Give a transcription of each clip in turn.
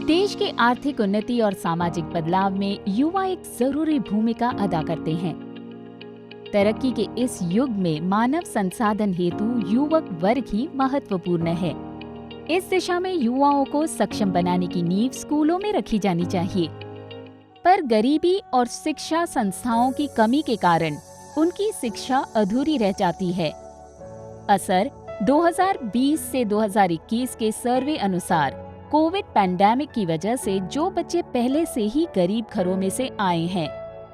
देश की आर्थिक उन्नति और सामाजिक बदलाव में युवा एक जरूरी भूमिका अदा करते हैं। तरक्की के इस युग में मानव संसाधन हेतु युवक वर्ग ही महत्वपूर्ण है। इस दिशा में युवाओं को सक्षम बनाने की नींव स्कूलों में रखी जानी चाहिए, पर गरीबी और शिक्षा संस्थाओं की कमी के कारण उनकी शिक्षा अधूरी रह जाती है। असर 2020 से 2021 के सर्वे अनुसार कोविड पैंडेमिक की वजह से जो बच्चे पहले से ही गरीब घरों में से आए हैं,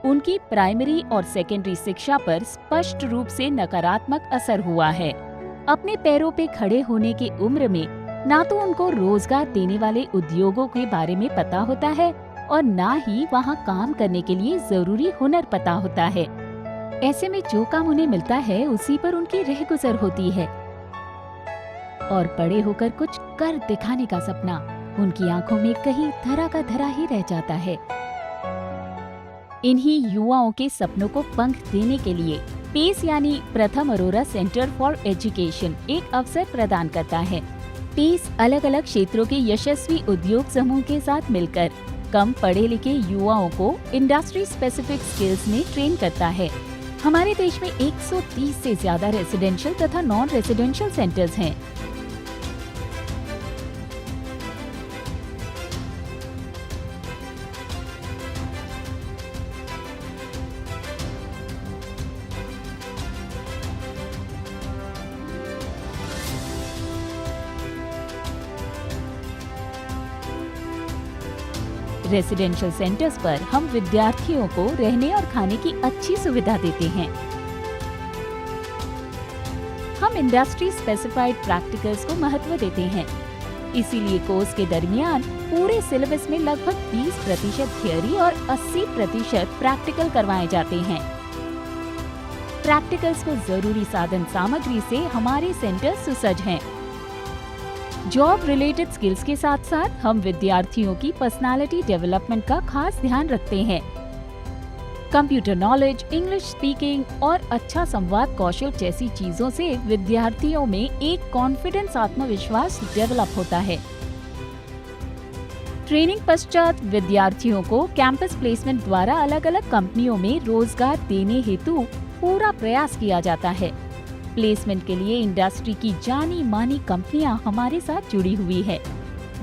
उनकी प्राइमरी और सेकेंडरी शिक्षा पर स्पष्ट रूप से नकारात्मक असर हुआ है। अपने पैरों पे खड़े होने की उम्र में ना तो उनको रोजगार देने वाले उद्योगों के बारे में पता होता है और ना ही वहाँ काम करने के लिए जरूरी हुनर पता होता है। ऐसे में जो काम उन्हें मिलता है उसी पर उनकी रहगुजर होती है और बड़े होकर कुछ कर दिखाने का सपना उनकी आंखों में कहीं धरा का धरा ही रह जाता है। इन्हीं युवाओं के सपनों को पंख देने के लिए पेस यानी प्रथम अरोरा सेंटर फॉर एजुकेशन एक अवसर प्रदान करता है। पेस अलग अलग क्षेत्रों के यशस्वी उद्योग समूह के साथ मिलकर कम पढ़े लिखे युवाओं को इंडस्ट्री स्पेसिफिक स्किल्स में ट्रेन करता है। हमारे देश में 130 से ज्यादा रेसिडेंशियल तथा नॉन रेसिडेंशियल सेंटर्स हैं। रेसिडेंशियल सेंटर्स पर हम विद्यार्थियों को रहने और खाने की अच्छी सुविधा देते हैं। हम इंडस्ट्री स्पेसिफाइड प्रैक्टिकल्स को महत्व देते हैं, इसीलिए कोर्स के दरमियान पूरे सिलेबस में लगभग 20% थियरी और 80% प्रैक्टिकल करवाए जाते हैं। प्रैक्टिकल्स को जरूरी साधन सामग्री से हमारे सेंटर सुसज्ज हैं। जॉब रिलेटेड स्किल्स के साथ साथ हम विद्यार्थियों की पर्सनालिटी डेवलपमेंट का खास ध्यान रखते हैं। कंप्यूटर नॉलेज, इंग्लिश स्पीकिंग और अच्छा संवाद कौशल जैसी चीजों से विद्यार्थियों में एक कॉन्फिडेंस आत्मविश्वास डेवलप होता है। ट्रेनिंग पश्चात विद्यार्थियों को कैंपस प्लेसमेंट द्वारा अलग अलग कंपनियों में रोजगार देने हेतु पूरा प्रयास किया जाता है। प्लेसमेंट के लिए इंडस्ट्री की जानी मानी कंपनियां हमारे साथ जुड़ी हुई है।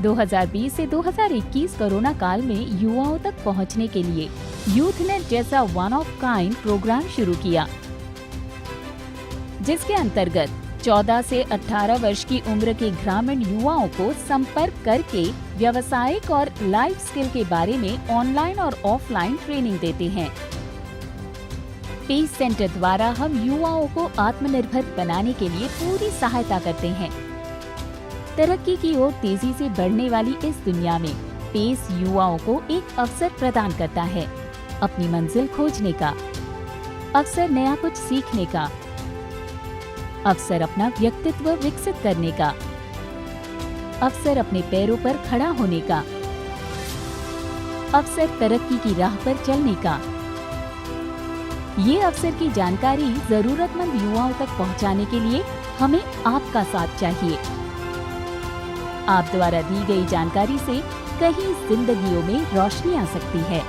2020 से 2021 कोरोना काल में युवाओं तक पहुंचने के लिए यूथ नेट जैसा वन ऑफ काइंड प्रोग्राम शुरू किया, जिसके अंतर्गत 14 से 18 वर्ष की उम्र के ग्रामीण युवाओं को संपर्क करके व्यावसायिक और लाइफ स्किल के बारे में ऑनलाइन और ऑफलाइन ट्रेनिंग देते हैं। पेस सेंटर द्वारा हम युवाओं को आत्मनिर्भर बनाने के लिए पूरी सहायता करते हैं। तरक्की की ओर तेजी से बढ़ने वाली इस दुनिया में पेस युवाओं को एक अवसर प्रदान करता है, अपनी मंजिल खोजने का अवसर, नया कुछ सीखने का अवसर, अपना व्यक्तित्व विकसित करने का अवसर, अपने पैरों पर खड़ा होने का अवसर, तरक्की की राह पर चलने का। ये अवसर की जानकारी जरूरतमंद युवाओं तक पहुंचाने के लिए हमें आपका साथ चाहिए। आप द्वारा दी गई जानकारी से कई जिंदगियों में रोशनी आ सकती है।